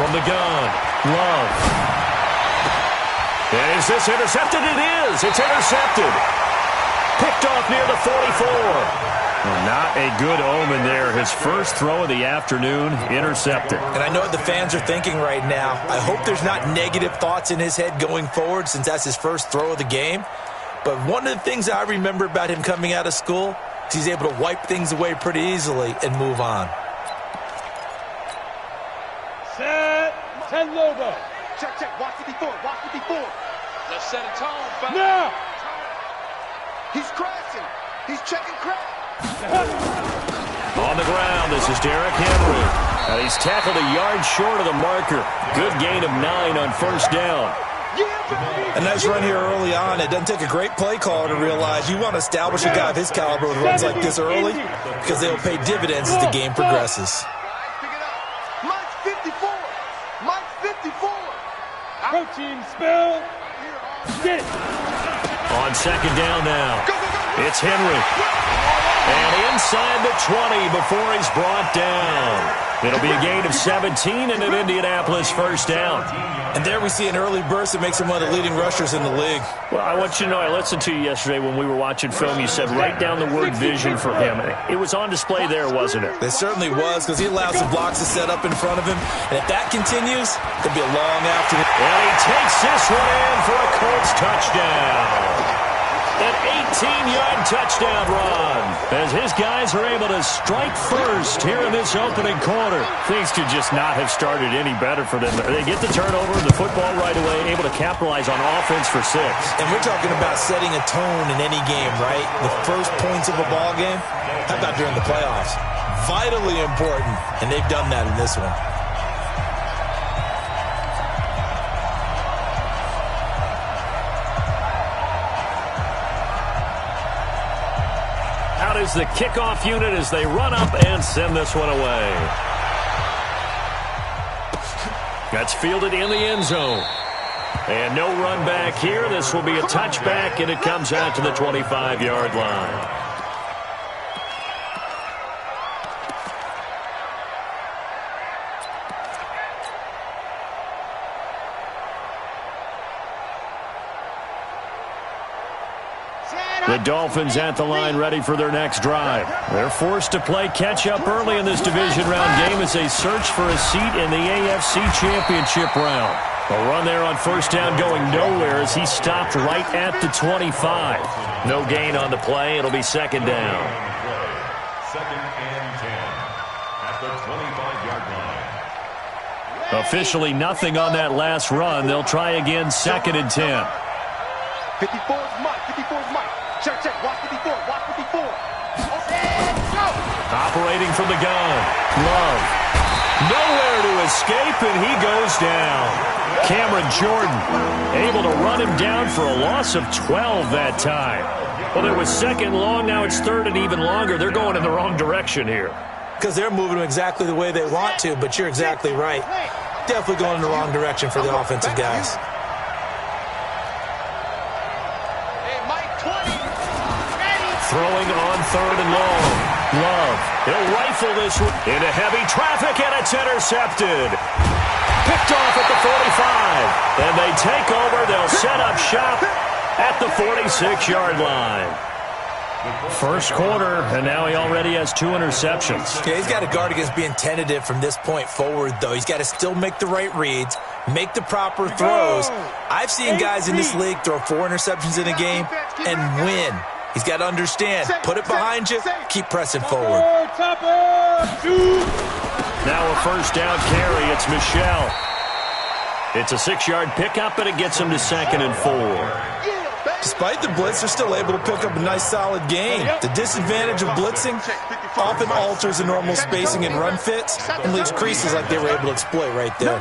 from the gun. Love. Is this intercepted? It is. It's intercepted. Picked off near the 44. Well, not a good omen there. His first throw of the afternoon, intercepted. And I know what the fans are thinking right now. I hope there's not negative thoughts in his head going forward since that's his first throw of the game. But one of the things I remember about him coming out of school is he's able to wipe things away pretty easily and move on. Set. 10 Lobo. Check, check. Watch 54. Watch 54. Let's set a tone. Now. He's crashing. He's checking crash. On the ground, this is Derrick Henry. And he's tackled a yard short of the marker. Good gain of 9 on first down. A nice run here early on. It doesn't take a great play caller to realize you want to establish a guy of his caliber with runs like this early because they'll pay dividends as the game progresses. Mike's 54. Mike's 54. Protein spill. Get it. On second down now, it's Henry. And inside the 20 before he's brought down. It'll be a gain of 17 and an Indianapolis first down. And there we see an early burst that makes him one of the leading rushers in the league. Well, I want you to know, I listened to you yesterday when we were watching film. You said write down the word vision for him. It was on display there, wasn't it? It certainly was, because he allows the blocks to set up in front of him. And if that continues, it'll be a long afternoon. And he takes this one in for a Colts touchdown. An 18-yard touchdown run as his guys are able to strike first here in this opening quarter. Things could just not have started any better for them. They get the turnover, the football right away, able to capitalize on offense for 6. And we're talking about setting a tone in any game, right? The first points of a ball game. How about during the playoffs? Vitally important, and they've done that in this one. Out is the kickoff unit as they run up and send this one away. That's fielded in the end zone. And no run back here. This will be a touchback, and it comes out to the 25-yard line. The Dolphins at the line ready for their next drive. They're forced to play catch-up early in this division round game as they search for a seat in the AFC Championship round. A run there on first down going nowhere as he stopped right at the 25. No gain on the play. It'll be second down. Second and 10 at the 25-yard line. Officially nothing on that last run. They'll try again second and 10. 54's Mike. 54's Mike. Check, check. Watch 54. Watch 54. Operating from the gun. Love. Nowhere to escape, and he goes down. Cameron Jordan able to run him down for a loss of 12 that time. Well, it was second long. Now it's third and even longer. They're going in the wrong direction here. Because they're moving them exactly the way they want to, but you're exactly right. Definitely going in the wrong direction for the offensive guys. Throwing on third and long. Love. He'll rifle this one into heavy traffic, and it's intercepted. Picked off at the 45. And they take over. They'll set up shop at the 46-yard line. First quarter, and now he already has 2 interceptions. Yeah, he's got to guard against being tentative from this point forward, though. He's got to still make the right reads, make the proper throws. I've seen guys in this league throw 4 interceptions in a game and win. He's got to understand, put it behind you, keep pressing forward. Now a first down carry, it's Michel. It's a 6-yard pickup, and it gets him to second and 4. Despite the blitz, they're still able to pick up a nice, solid gain. The disadvantage of blitzing often alters the normal spacing and run fits and leaves creases like they were able to exploit right there.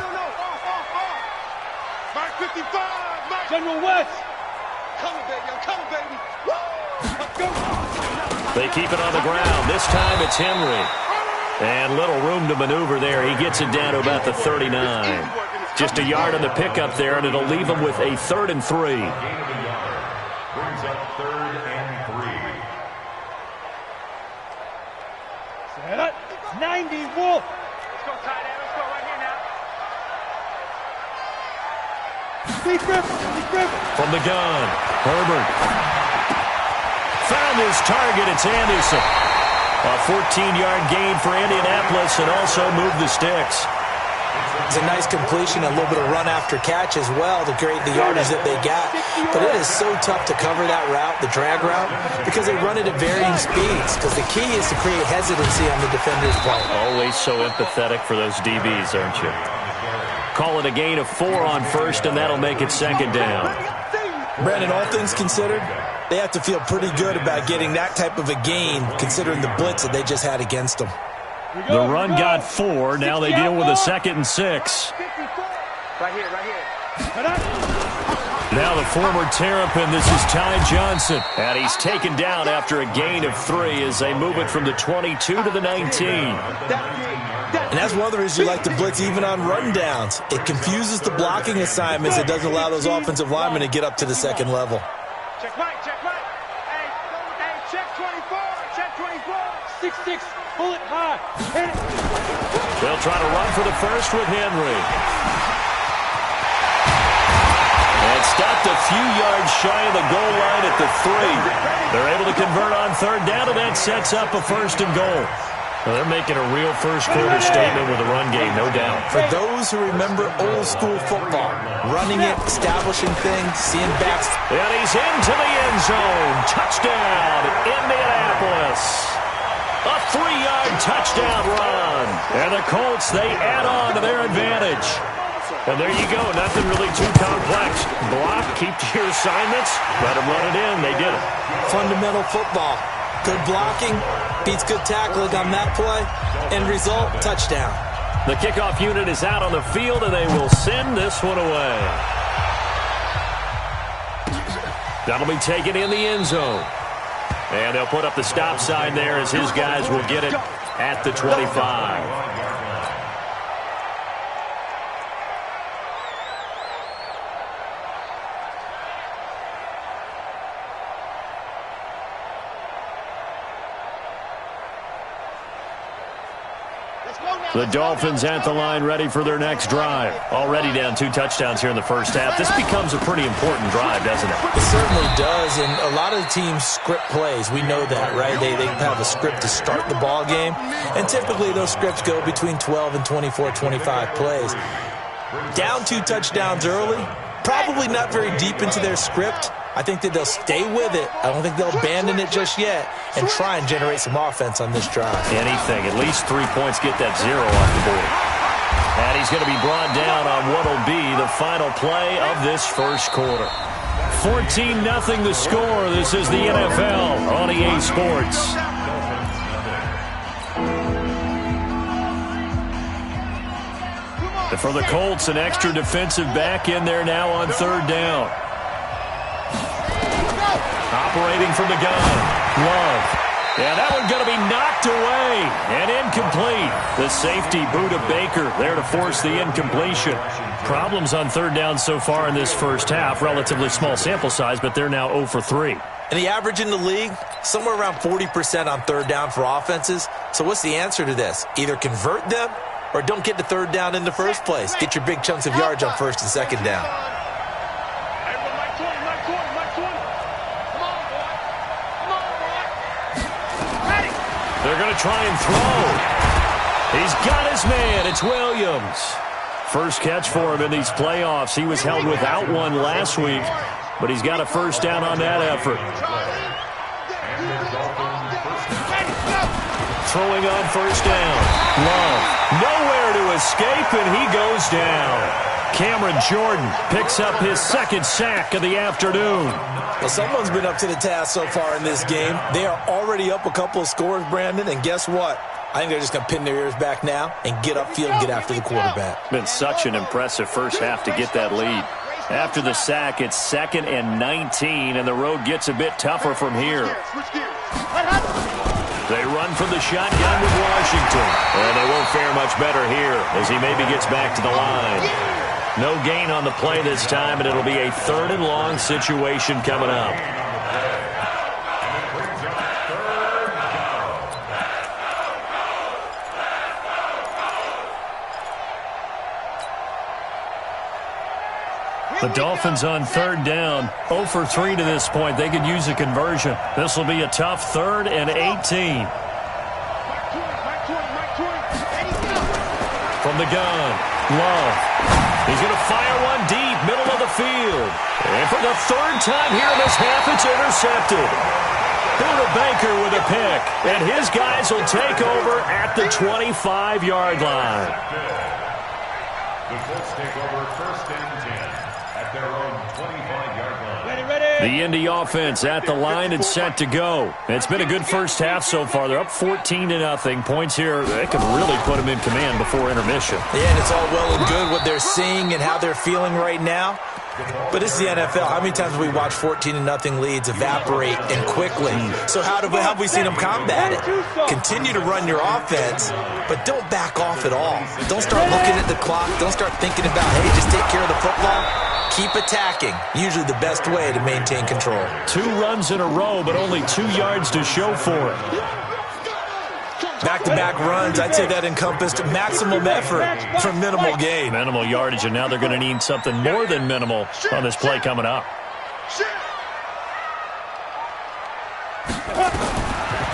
Mark 55. General West. Coming, baby. I'm coming, baby. They keep it on the ground. This time it's Henry. And little room to maneuver there. He gets it down to about the 39. Just a yard on the pickup there, and it'll leave him with a 3rd and 3. Brings up 3rd and 3. Set up. 90 Wolf. Let's go, tight end. Let's go right here now. From the gun, Herbert. Found his target, it's Anderson. A 14-yard gain for Indianapolis and also moved the sticks. It's a nice completion, a little bit of run after catch as well to create the yardage that they got. But it is so tough to cover that route, the drag route, because they run it at varying speeds. Because the key is to create hesitancy on the defender's part. Always so empathetic for those DBs, aren't you? Call it a gain of 4 on first, and that'll make it second down. Brandon, all things considered, they have to feel pretty good about getting that type of a gain, considering the blitz that they just had against them. The run got 4. Now they deal with a 2nd and 6. Right here, right here. Now the former Terrapin, this is Ty Johnson. And he's taken down after a gain of 3 as they move it from the 22 to the 19. And that's one of the reasons you like to blitz even on run downs. It confuses the blocking assignments. It doesn't allow those offensive linemen to get up to the second level. Check Mike, check Mike. Hey, check 24, check 24. 6-6, pull it high. Hit it. They'll try to run for the first with Henry. And stopped a few yards shy of the goal line at the 3. They're able to convert on third down, and that sets up a 1st and goal. Well, they're making a real first-quarter statement with a run game, no doubt. For those who remember old-school football, running it, establishing things, seeing backs. And he's into the end zone. Touchdown, Indianapolis. A 3-yard touchdown run. And the Colts, they add on to their advantage. And there you go, nothing really too complex. Block, keep to your assignments, let them run it in. They did it. Fundamental football. Good blocking, beats good tackling on that play. End result, touchdown. The kickoff unit is out on the field, and they will send this one away. That'll be taken in the end zone. And they'll put up the stop sign there as his guys will get it at the 25. The Dolphins at the line ready for their next drive. Already down 2 touchdowns here in the first half. This becomes a pretty important drive, doesn't it? It certainly does, and a lot of the teams script plays. We know that, right? They have a script to start the ball game, and typically those scripts go between 12 and 24, 25 plays. Down 2 touchdowns early, probably not very deep into their script. I think that they'll stay with it. I don't think they'll abandon it just yet and try and generate some offense on this drive. Anything. At least 3 points, get that 0 off the board. And he's going to be brought down on what will be the final play of this first quarter. 14-0 the score. This is the NFL on EA Sports. For the Colts, an extra defensive back in there now on third down. Operating from the gun. Love. Yeah, that one's going to be knocked away and incomplete. The safety, Buda Baker, there to force the incompletion. Problems on third down so far in this first half. Relatively small sample size, but they're now 0 for 3. And the average in the league, somewhere around 40% on third down for offenses. So what's the answer to this? Either convert them or don't get to third down in the first place. Get your big chunks of yards on first and second down. They're going to try and throw. He's got his man. It's Williams. First catch for him in these playoffs. He was held without one last week, but he's got a first down on that effort. Throwing on first down. Love. Nowhere to escape, and he goes down. Cameron Jordan picks up his 2nd sack of the afternoon. Well, someone's been up to the task so far in this game. They are already up a couple of scores, Brandon, and guess what? I think they're just going to pin their ears back now and get upfield and get after the quarterback. Been such an impressive first half to get that lead. After the sack, it's 2nd and 19, and the road gets a bit tougher from here. They run from the shotgun with Washington, and they won't fare much better here as he maybe gets back to the line. No gain on the play this time, and it'll be a 3rd and long situation coming up. The Dolphins on third down, 0 for 3 to this point. They could use a conversion. This will be a tough 3rd and 18. From the gun, Love. He's going to fire one deep, middle of the field. And for the 3rd time here in this half, it's intercepted. Buda Baker with a pick, and his guys will take over at the 25-yard line. The Colts take over 1st and 10 at their own 25-yard line. Ready. The Indy offense at the line and set to go. It's been a good first half so far. They're up 14-0. Points here, they can really put them in command before intermission. Yeah, and it's all well and good what they're seeing and how they're feeling right now. But this is the NFL. How many times have we watched 14-0 leads evaporate and quickly? So how have we seen them combat it? Continue to run your offense, but don't back off at all. Don't start looking at the clock. Don't start thinking about, hey, just take care of the football. Keep attacking. Usually the best way to maintain control. 2 runs in a row, but only 2 yards to show for it. Back-to-back runs, I'd say that encompassed maximum effort for minimal gain. Minimal yardage, and now they're going to need something more than minimal on this play coming up.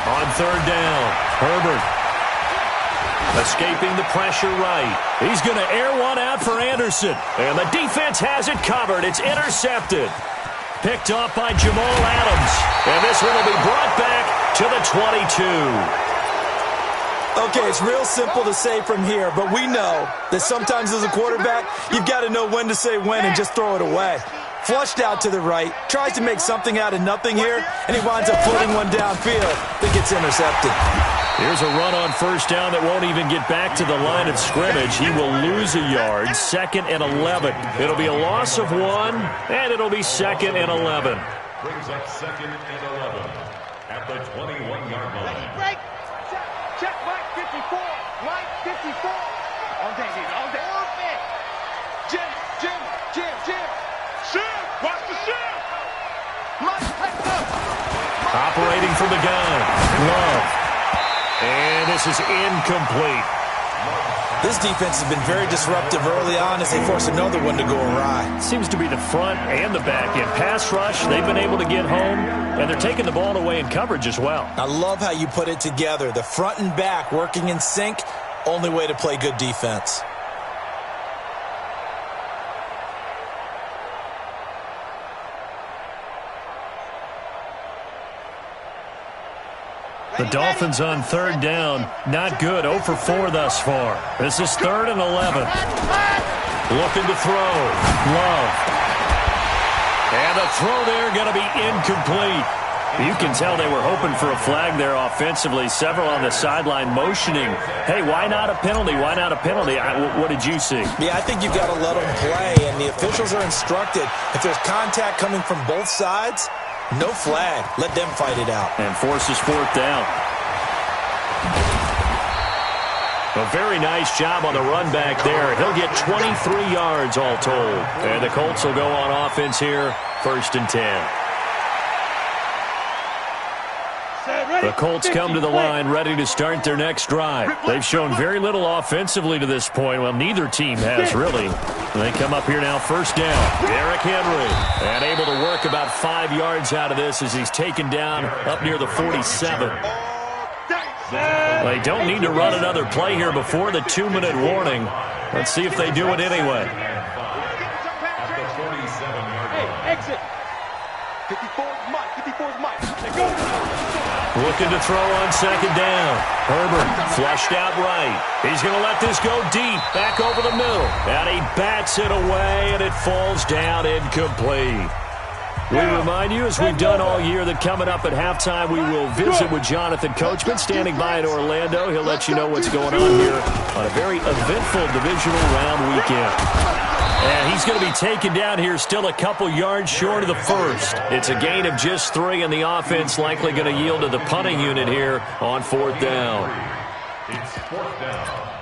On 3rd down, Herbert. Escaping the pressure right. He's going to air one out for Anderson. And the defense has it covered. It's intercepted. Picked off by Jamal Adams. And this one will be brought back to the 22. Okay, it's real simple to say from here, but we know that sometimes as a quarterback, you've got to know when to say when and just throw it away. Flushed out to the right, tries to make something out of nothing here, and he winds up floating one downfield that gets intercepted. Here's a run on 1st down that won't even get back to the line of scrimmage. He will lose a yard, 2nd and 11. It'll be a loss of 1, and it'll be 2nd and 11. Brings up 2nd and 11 at the 21-yard line. Break. Check, Mike 54. Mike 54. All day, all day. Jim. Jim, watch the ship. Mike, head up. Operating from the gun, Love. And this is incomplete. This defense has been very disruptive early on as they force another one to go awry. Seems to be the front and the back end. Pass rush, they've been able to get home, and they're taking the ball away in coverage as well. I love how you put it together. The front and back working in sync, only way to play good defense. The Dolphins on 3rd down, not good, 0 for 4 thus far. This is 3rd and 11. Looking to throw, Love. And the throw there going to be incomplete. You can tell they were hoping for a flag there offensively. Several on the sideline motioning, hey, why not a penalty? Why not a penalty? What did you see? Yeah, I think you've got to let them play, and the officials are instructed. If there's contact coming from both sides, no flag. Let them fight it out. And forces 4th down. A very nice job on the run back there. He'll get 23 yards all told. And the Colts will go on offense here, 1st and 10. The Colts come to the line ready to start their next drive. They've shown very little offensively to this point. Well, neither team has really. They come up here now, 1st down. Derrick Henry, and able to work about 5 yards out of this as he's taken down up near the 47. They don't need to run another play here before the 2-minute warning. Let's see if they do it anyway. At the 47-yard line. Hey, exit. 54's Mike. 54's Mike. They go. Looking to throw on 2nd down. Herbert flushed out right. He's going to let this go deep, back over the middle. And he bats it away, and it falls down incomplete. We remind you, as we've done all year, that coming up at halftime, we will visit with Jonathan Coachman, standing by in Orlando. He'll let you know what's going on here on a very eventful divisional round weekend. And he's going to be taken down here still a couple yards short of the 1st. It's a gain of just 3, and the offense likely going to yield to the punting unit here on 4th down. It's 4th down.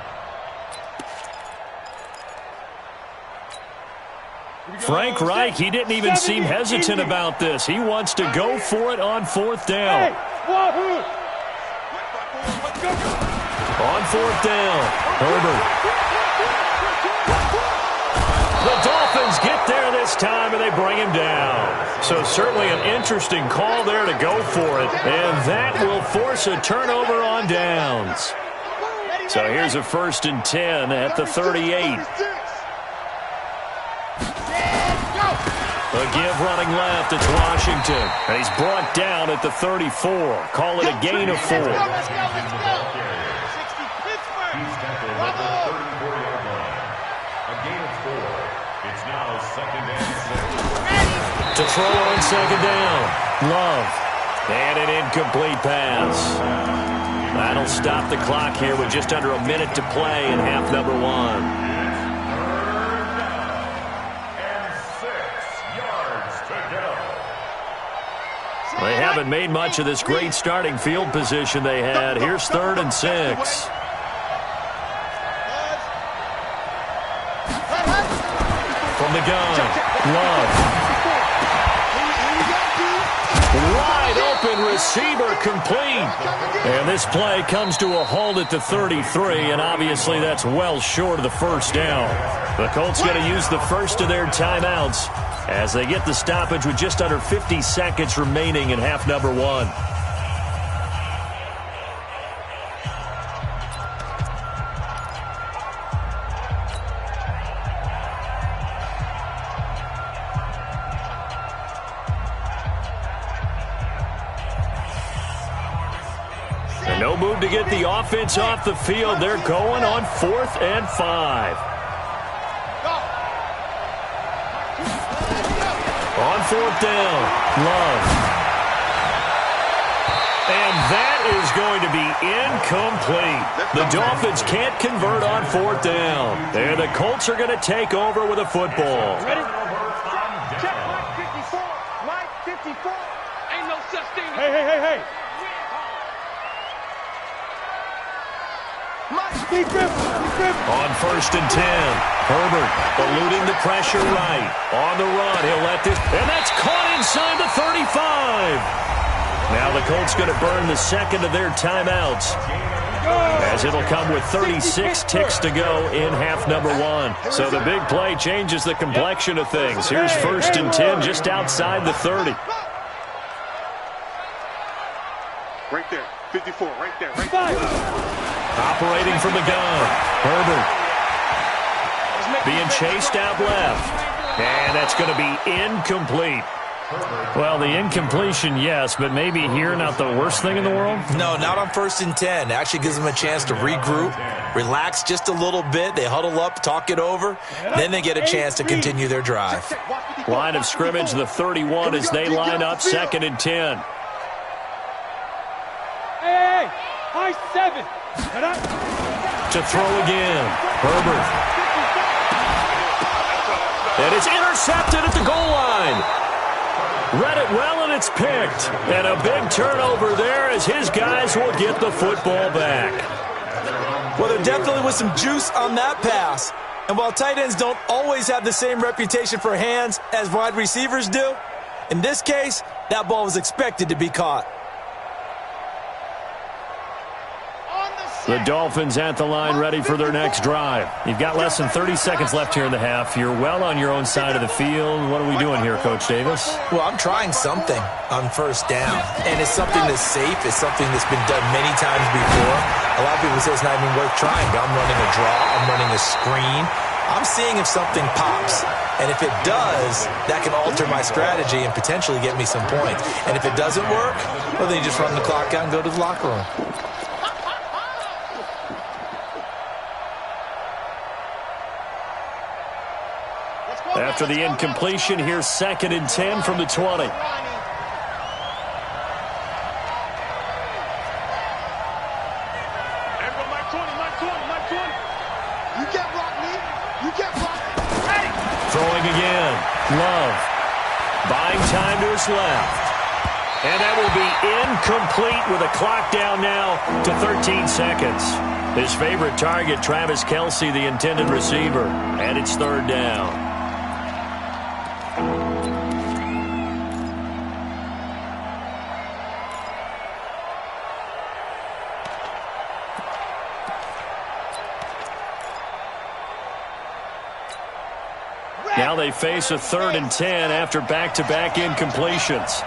Frank Reich, he didn't even seem hesitant about this. He wants to go for it on 4th down. On 4th down, Herbert. The Dolphins Dolphins get there this time, and they bring him down. So certainly an interesting call there to go for it, and that will force a turnover on downs. So here's a 1st and 10 at the 38. A give running left, it's Washington. And he's brought down at the 34. Call it a gain of 4. He's tackled at the 34-yard line. A gain of 4. It's now 2nd and 6. To throw on 2nd down. Love. And an incomplete pass. That'll stop the clock here with just under a minute to play in half number 1. They haven't made much of this great starting field position they had. Here's 3rd and 6. From the gun, Love. Wide open receiver complete. And this play comes to a halt at the 33, and obviously that's well short of the 1st down. The Colts going to use the first of their timeouts as they get the stoppage with just under 50 seconds remaining in half number 1. And no move to get the offense off the field. They're going on 4th and 5. On 4th down, Love. And that is going to be incomplete. The Dolphins can't convert on 4th down. And the Colts are going to take over with a football. Ready? Check Mike 54. Mike 54. Ain't no such thing. Hey. On 1st and 10, Herbert eluding the pressure right. On the run, he'll let this, and that's caught inside the 35. Now the Colts going to burn the second of their timeouts, as it'll come with 36 ticks to go in half number 1. So the big play changes the complexion of things. Here's 1st and 10 just outside the 30. Right there, 54, right there. Operating from the gun, Herbert being chased out left, and that's going to be incomplete. Well, the incompletion, yes, but maybe here not the worst thing in the world? No, not on 1st and 10. Actually gives them a chance to regroup, relax just a little bit. They huddle up, talk it over, then they get a chance to continue their drive. Line of scrimmage, the 31 as they line up 2nd and 10. Hey, high 7. To throw again, Herbert. And it's intercepted at the goal line. Read it well, and it's picked. And a big turnover there as his guys will get the football back. Well, there definitely was some juice on that pass. And while tight ends don't always have the same reputation for hands as wide receivers do, in this case, that ball was expected to be caught. The Dolphins at the line ready for their next drive. You've got less than 30 seconds left here in the half. You're well on your own side of the field. What are we doing here, Coach Davis? Well, I'm trying something on 1st down. And it's something that's safe. It's something that's been done many times before. A lot of people say it's not even worth trying, but I'm running a draw. I'm running a screen. I'm seeing if something pops. And if it does, that can alter my strategy and potentially get me some points. And if it doesn't work, well, then you just run the clock out and go to the locker room. After the incompletion, here's 2nd and 10 from the 20. Throwing again. Love. Buying time to his left. And that will be incomplete with a clock down now to 13 seconds. His favorite target, Travis Kelce, the intended receiver. And it's 3rd down. Now they face a 3rd and 10 after back-to-back incompletions.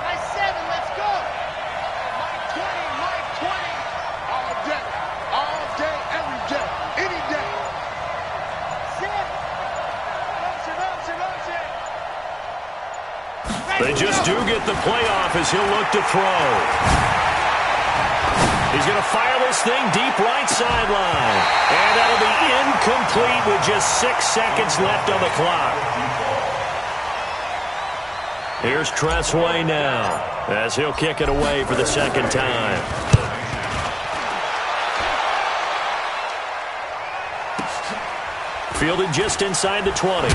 They just do get the playoff as he'll look to throw. He's going to fire this thing deep right sideline. And that'll be incomplete with just 6 seconds left on the clock. Here's Tressway now as he'll kick it away for the second time. Fielded just inside the 20.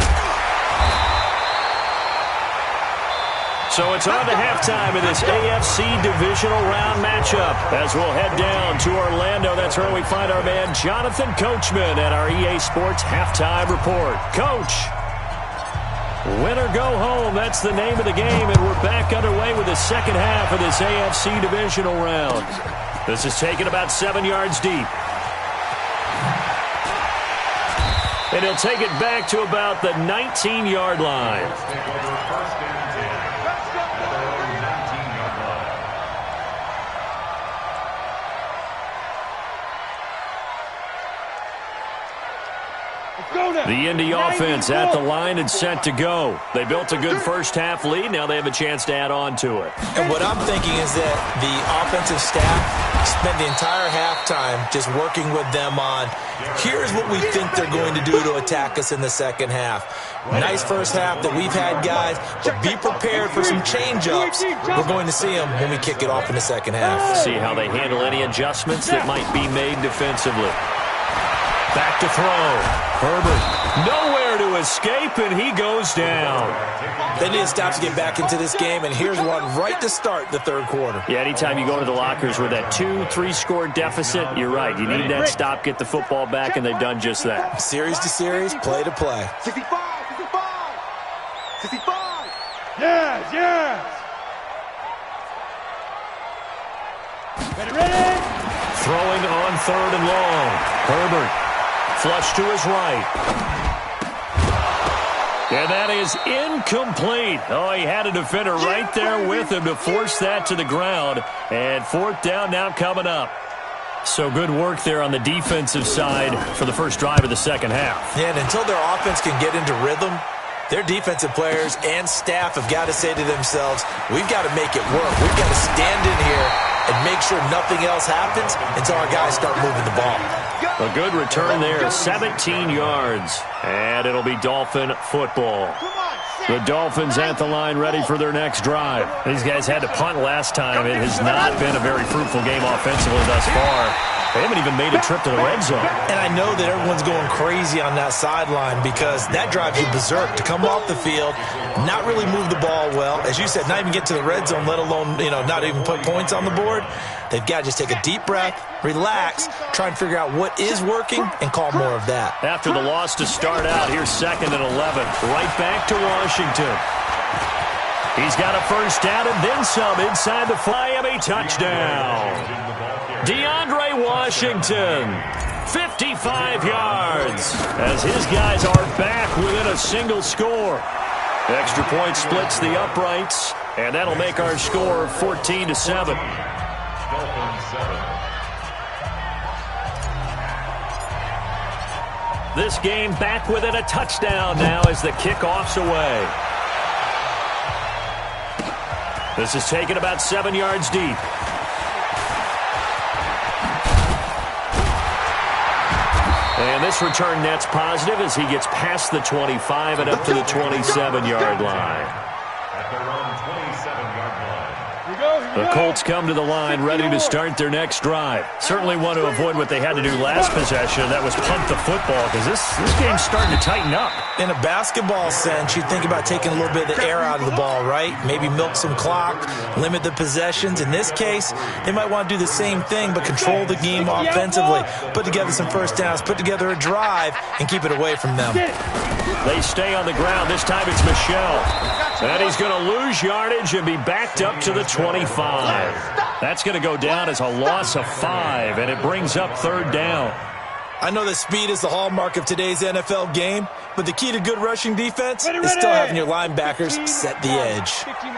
So it's on to halftime in this AFC divisional round matchup as we'll head down to Orlando. That's where we find our man Jonathan Coachman at our EA Sports Halftime Report. Coach, win or go home, that's the name of the game, and we're back underway with the second half of this AFC divisional round. This is taken about 7 yards deep. And he'll take it back to about the 19-yard line. The Indy offense at the line and set to go. They built a good first-half lead. Now they have a chance to add on to it. And what I'm thinking is that the offensive staff spent the entire halftime just working with them on, here's what we think they're going to do to attack us in the second half. Nice first half that we've had, guys, but be prepared for some change-ups. We're going to see them when we kick it off in the second half. See how they handle any adjustments that might be made defensively. Back to throw. Herbert, nowhere to escape, and he goes down. They need to stop to get back into this game, and here's one right to start the third quarter. Yeah, anytime you go to the lockers with that 2-3 score deficit, you're right. You need that stop, get the football back, and they've done just that. Series to series, play to play. 65, 65, 65. Yes, yes. Ready? Throwing on 3rd and long. Herbert. Flush to his right. And that is incomplete. Oh, he had a defender right there with him to force that to the ground. And 4th down now coming up. So good work there on the defensive side for the first drive of the second half. Yeah, and until their offense can get into rhythm, their defensive players and staff have got to say to themselves, we've got to make it work. We've got to stand in here and make sure nothing else happens until our guys start moving the ball. A good return there, 17 yards. And it'll be Dolphin football. The Dolphins at the line ready for their next drive. These guys had to punt last time. It has not been a very fruitful game offensively thus far. They haven't even made a trip to the red zone. And I know that everyone's going crazy on that sideline because that drives you berserk to come off the field, not really move the ball well. As you said, not even get to the red zone, let alone, not even put points on the board. They've got to just take a deep breath, relax, try and figure out what is working, and call more of that. After the loss to start out, here's 2nd and 11. Right back to Washington. He's got a first down and then some inside the Miami touchdown. DeAndre Washington, 55 yards, as his guys are back within a single score. Extra point splits the uprights, and that'll make our score 14-7. This game back within a touchdown now as the kickoff's away. This is taken about 7 yards deep. And this return net's positive as he gets past the 25 and up to the 27-yard line. At their own 27-yard line. The Colts come to the line ready to start their next drive. Certainly want to avoid what they had to do last possession. That was punt the football because this game's starting to tighten up. In a basketball sense, you think about taking a little bit of the air out of the ball, right? Maybe milk some clock, limit the possessions. In this case, they might want to do the same thing but control the game offensively. Put together some first downs, put together a drive, and keep it away from them. They stay on the ground. This time it's Michel. And he's going to lose yardage and be backed up to the 25. That's going to go down as a loss of 5, and it brings up 3rd down. I know that speed is the hallmark of today's NFL game, but the key to good rushing defense is still having your linebackers set the edge. 59.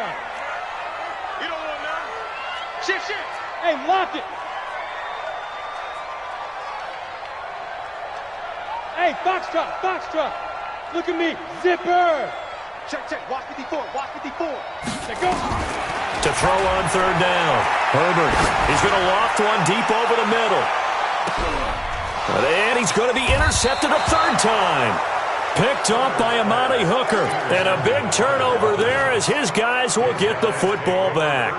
You don't want none. Shift. Hey, lock it. Hey, box truck. Look at me. Zipper. Check. Watch 54. There go. To throw on third down. Herbert. He's going to loft one deep over the middle. And he's going to be intercepted a third time. Picked off by Amani Hooker. And a big turnover there as his guys will get the football back.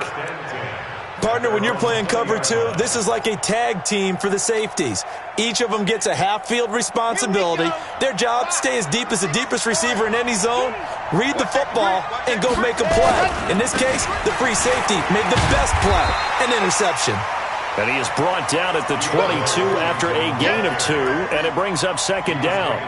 Partner, when you're playing cover two, this is like a tag team for the safeties. Each of them gets a half-field responsibility. Their job, stay as deep as the deepest receiver in any zone, read the football, and go make a play. In this case, the free safety made the best play, an interception. And he is brought down at the 22 after a gain of 2, and it brings up second down.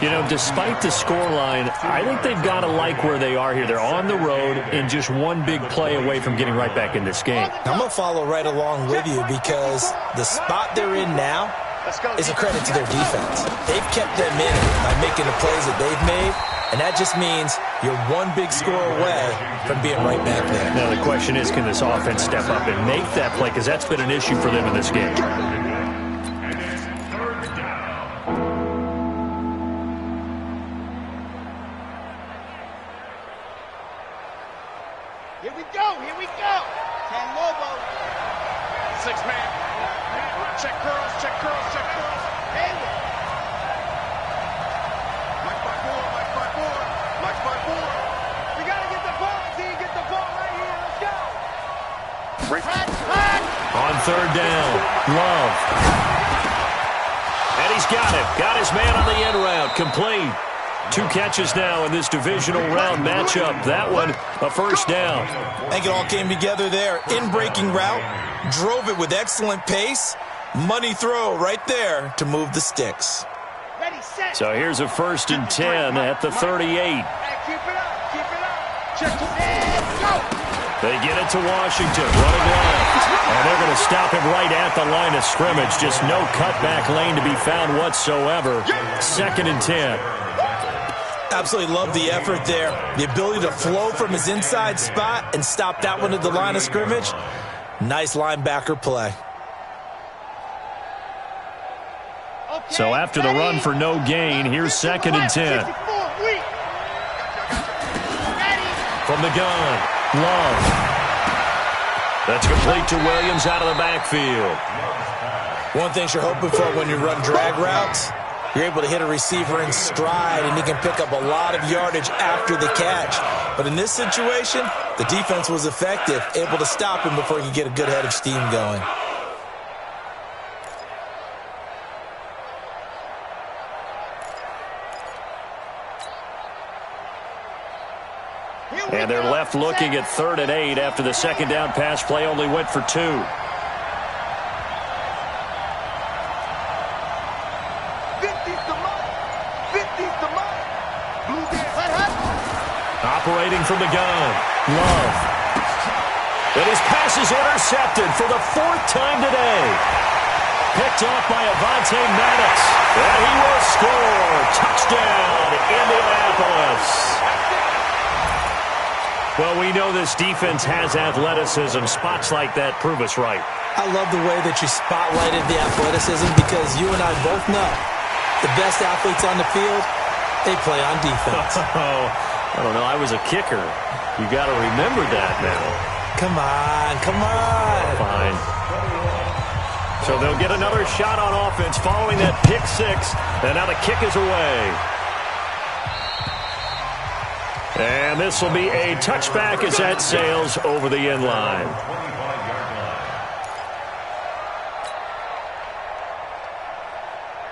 You know, despite the scoreline, I think they've got to like where they are here. They're on the road and just one big play away from getting right back in this game. I'm going to follow right along with you because the spot they're in now is a credit to their defense. They've kept them in by making the plays that they've made, and that just means you're one big score away from being right back there. Now the question is, can this offense step up and make that play? Because that's been an issue for them in this game. And it's third down. Here we go. 10 Lobo. 6 man. Check curls. Anyway. Mike by four. We got to get the ball. Get the ball right here. Let's go. On third down, Love. And he's got it. Got his man on the end route. Complete. 2 catches now in this divisional round matchup. That one, a first down. I think it all came together there. In-breaking route, drove it with excellent pace. Money throw right there to move the sticks. Ready, set. So here's a 1st and 10 at the 38. Hey, keep it up. Check to go. They get it to Washington, running left. And they're going to stop him right at the line of scrimmage. Just no cutback lane to be found whatsoever. 2nd and 10. Absolutely love the effort there. The ability to flow from his inside spot and stop that one at the line of scrimmage. Nice linebacker play. So after the run for no gain, here's 2nd and 10. From the gun, Love. That's complete to Williams out of the backfield. One thing you're hoping for when you run drag routes, you're able to hit a receiver in stride, and he can pick up a lot of yardage after the catch. But in this situation, the defense was effective, able to stop him before he could get a good head of steam going. And they're left looking at 3rd and 8 after the 2nd down pass play only went for 2. Operating from the gun, Love. And his pass is intercepted for the 4th time today. Picked off by Avonte Maddox. And he will score. Touchdown, Indianapolis. Well, we know this defense has athleticism. Spots like that prove us right. I love the way that you spotlighted the athleticism because you and I both know the best athletes on the field, they play on defense. I don't know. I was a kicker. You got to remember that now. Come on. Fine. So they'll get another shot on offense following that pick 6. And now the kick is away. And this will be a touchback as that sails over the end line.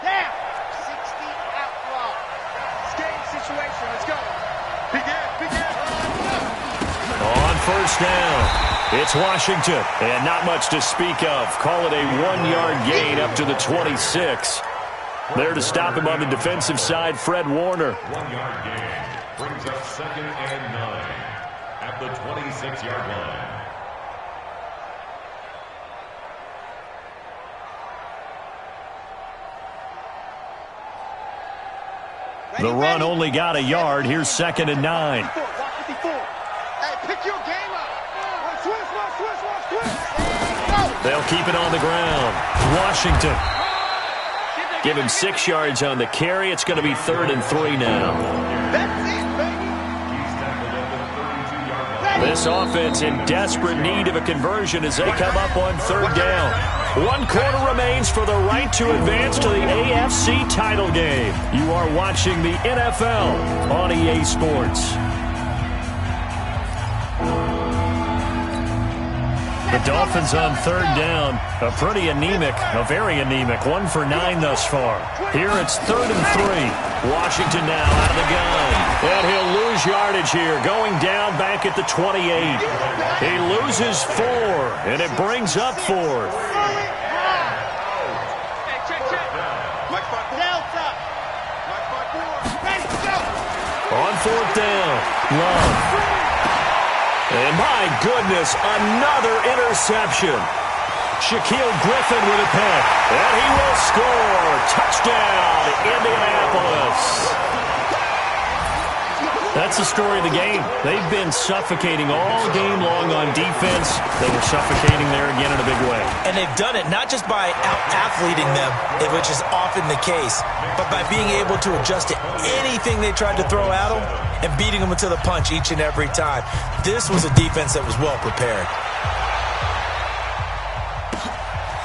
Down. 60 out long. Game situation. Let's go. Begin. On first down, it's Washington. And not much to speak of. Call it a 1-yard gain up to the 26. There to stop him on the defensive side, Fred Warner. 1-yard gain brings up 2nd and 9 at the 26-yard line. The run only got a yard. Here's 2nd and 9. Watch 54. Hey, pick your game up. Switch. They'll keep it on the ground. Washington. Give him 6 yards on the carry. It's going to be 3rd and 3 now. That's it, baby. He's tackled at the 32-yard line. This offense in desperate need of a conversion as they come up on 3rd down. 1 quarter remains for the right to advance to the AFC title game. You are watching the NFL on EA Sports. The Dolphins on 3rd down. A pretty anemic, a very anemic. 1 for 9 thus far. Here it's 3rd and 3. Washington now out of the gun. And he'll lose yardage here. Going down back at the 28. He loses 4, and it brings up 4th. On 4th down, Love. And my goodness, another interception. Shaquille Griffin with a pick. And he will score. Touchdown, Indianapolis. That's the story of the game. They've been suffocating all game long on defense. They were suffocating there again in a big way. And they've done it not just by out-athleting them, which is often the case, but by being able to adjust to anything they tried to throw at them and beating them to the punch each and every time. This was a defense that was well prepared.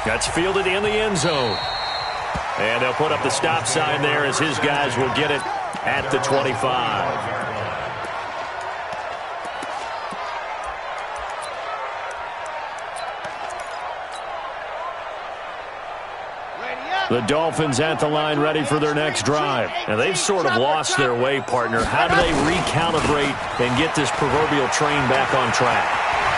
That's fielded in the end zone. And they'll put up the stop sign there as his guys will get it at the 25. The Dolphins at the line ready for their next drive. And they've sort of lost their way, partner. How do they recalibrate and get this proverbial train back on track?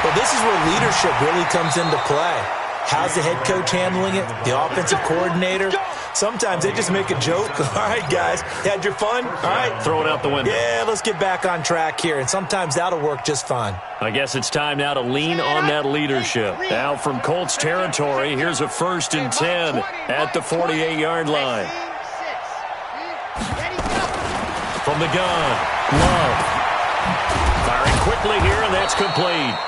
Well, this is where leadership really comes into play. How's the head coach handling it? The offensive coordinator? Sometimes they just make a joke. All right, guys, had your fun? All right. Throw it out the window. Yeah, let's get back on track here. And sometimes that'll work just fine. I guess it's time now to lean on that leadership. Now from Colts territory, here's a 1st and 10 at the 48-yard line. From the gun, Love. Firing quickly here, and that's complete.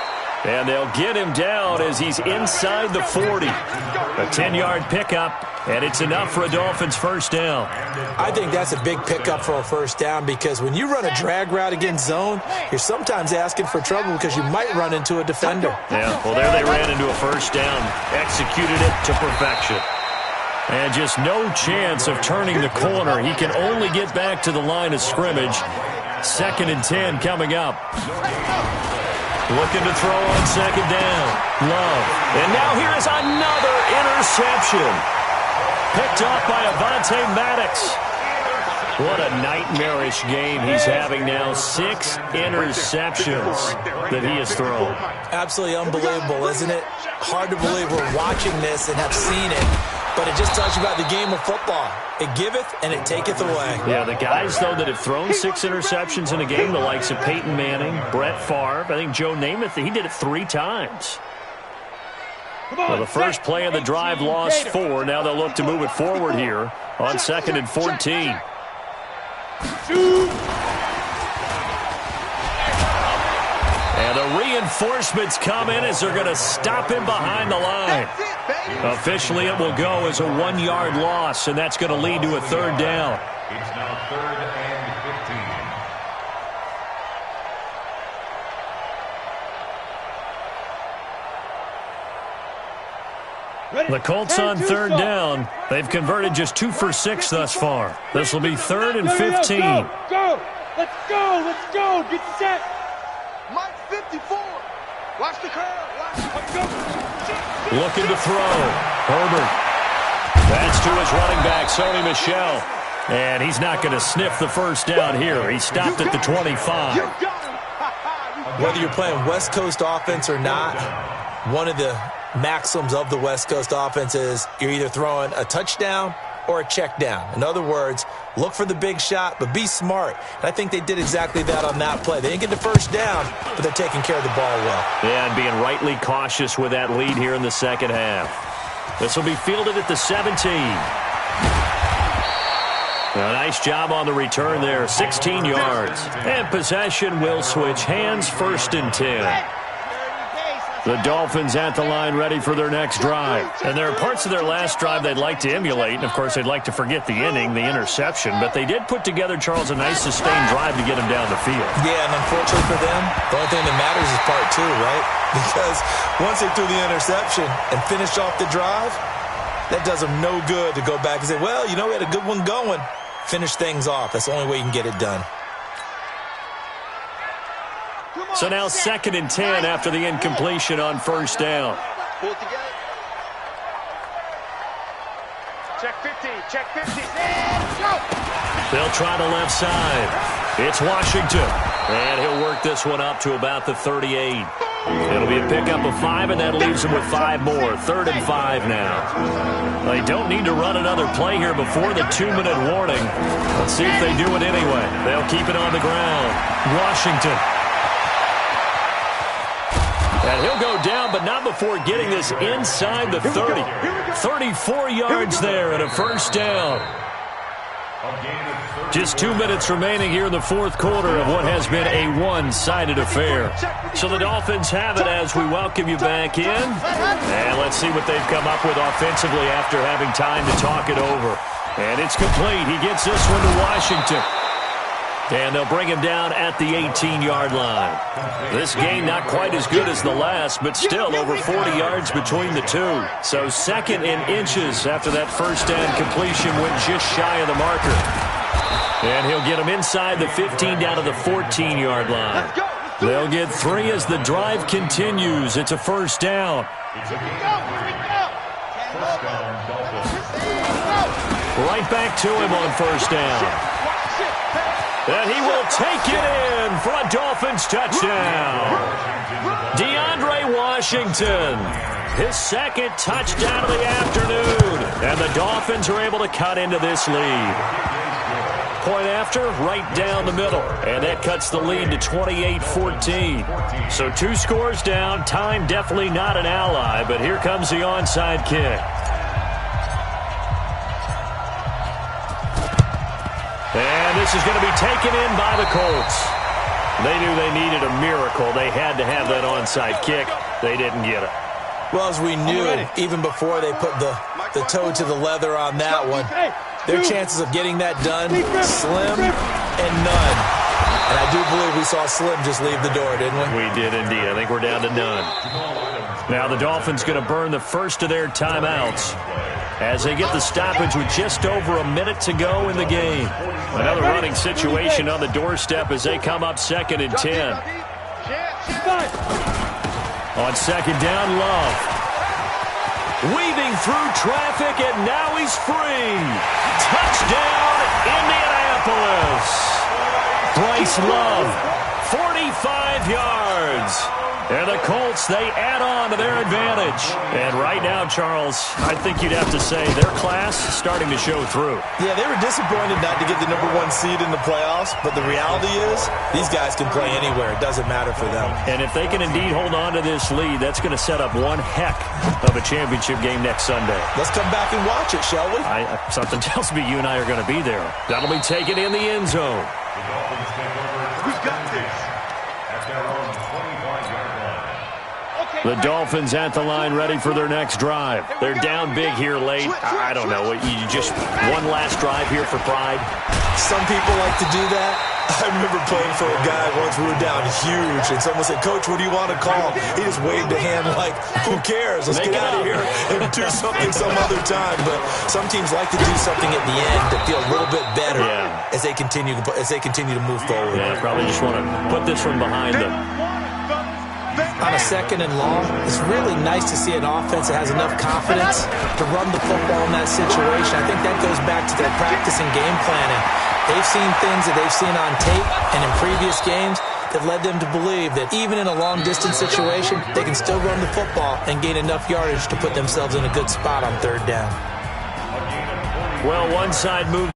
And they'll get him down as he's inside the 40. A 10-yard pickup, and it's enough for a Dolphins 1st down. I think that's a big pickup for a 1st down because when you run a drag route against zone, you're sometimes asking for trouble because you might run into a defender. Yeah, well, there they ran into a 1st down, executed it to perfection. And just no chance of turning the corner. He can only get back to the line of scrimmage. 2nd and 10 coming up. Looking to throw on 2nd down. Love. And now here is another interception. Picked off by Avonte Maddox. What a nightmarish game he's having now. 6 interceptions that he has thrown. Absolutely unbelievable, isn't it? Hard to believe we're watching this and have seen it, but it just tells you about the game of football. It giveth and it taketh away. Yeah, the guys, though, that have thrown 6 interceptions in a game, the likes of Peyton Manning, Brett Favre, I think Joe Namath, he did it 3 times. Well, the first play of the drive lost 4. Now they'll look to move it forward here on 2nd and 14. And the reinforcements come in as they're going to stop him behind the line. Officially, it will go as a 1-yard loss, and that's going to lead to a 3rd down. It's now 3rd and 15. The Colts on 3rd down. They've converted just 2 for 6 thus far. This will be 3rd and 15. Go! Let's go! Let's go! Get set! Mike 54. Watch the curve. Looking to throw. Herbert. That's to his running back, Sony Michel. And he's not going to sniff the 1st down here. He stopped at the 25. Whether you're playing West Coast offense or not, one of the maxims of the West Coast offense is you're either throwing a touchdown or a check down. In other words, look for the big shot, but be smart. And I think they did exactly that on that play. They didn't get the 1st down, but they're taking care of the ball well. Yeah, and being rightly cautious with that lead here in the 2nd half. This will be fielded at the 17. A nice job on the return there, 16 yards. And possession will switch hands, 1st and 10. The Dolphins at the line ready for their next drive. And there are parts of their last drive they'd like to emulate. And, of course, they'd like to forget the inning, the interception. But they did put together, Charles, a nice sustained drive to get them down the field. Yeah, and unfortunately for them, the only thing that matters is part 2, right? Because once they threw the interception and finished off the drive, that does them no good to go back and say, well, you know, we had a good one going. Finish things off. That's the only way you can get it done. So now 2nd and 10 after the incompletion on 1st down. Pull it together. Check 50. Check 50. They'll try the left side. It's Washington. And he'll work this one up to about the 38. It'll be a pickup of 5, and that leaves them with 5 more. 3rd and 5 now. They don't need to run another play here before the 2-minute warning. Let's see if they do it anyway. They'll keep it on the ground. Washington. And he'll go down, but not before getting this inside the 30. 34 yards there and a 1st down. Just 2 minutes remaining here in the 4th quarter of what has been a one-sided affair. So the Dolphins have it as we welcome you back in. And let's see what they've come up with offensively after having time to talk it over. And it's complete. He gets this one to Washington. And they'll bring him down at the 18-yard line. This game not quite as good as the last, but still over 40 yards between the two. So 2nd in inches after that 1st down completion went just shy of the marker. And he'll get him inside the 15 down to the 14-yard line. They'll get 3 as the drive continues. It's a 1st down. Right back to him on 1st down. And he will take it in for a Dolphins touchdown. DeAndre Washington, his 2nd touchdown of the afternoon. And the Dolphins are able to cut into this lead. Point after, right down the middle. And that cuts the lead to 28-14. So 2 scores down. Time definitely not an ally, but here comes the onside kick. And this is going to be taken in by the Colts. They knew they needed a miracle. They had to have that onside kick. They didn't get it. Well, as we knew, even before they put the toe to the leather on that one, their chances of getting that done, slim and none. And I do believe we saw Slim just leave the door, didn't we? We did indeed. I think we're down to none. Now the Dolphins going to burn the first of their timeouts as they get the stoppage with just over a minute to go in the game. Another running situation on the doorstep as they come up 2nd and 10. On 2nd down, Love. Weaving through traffic, and now he's free. Touchdown, Indianapolis. Bryce Love, 45 yards. And the Colts, they add on to their advantage. And right now, Charles, I think you'd have to say their class is starting to show through. Yeah, they were disappointed not to get the #1 seed in the playoffs, but the reality is these guys can play anywhere. It doesn't matter for them. And if they can indeed hold on to this lead, that's going to set up one heck of a championship game next Sunday. Let's come back and watch it, shall we? Something tells me you and I are going to be there. That'll be taken in the end zone. The Dolphins take over. We got this. At their own 25-yard line. The Dolphins at the line ready for their next drive. They're down big here late. I don't know. You just one last drive here for pride? Some people like to do that. I remember playing for a guy once. We were down huge, and someone said, "Coach, what do you want to call?" He just waved a hand like, "Who cares? Let's get out of here and do something some other time." But some teams like to do something at the end to feel a little bit better as they continue to move forward. Yeah, probably just want to put this one behind them. On a 2nd and long, it's really nice to see an offense that has enough confidence to run the football in that situation. I think that goes back to their practice and game planning. They've seen things that they've seen on tape and in previous games that led them to believe that even in a long-distance situation, they can still run the football and gain enough yardage to put themselves in a good spot on 3rd down. Well, one side moved.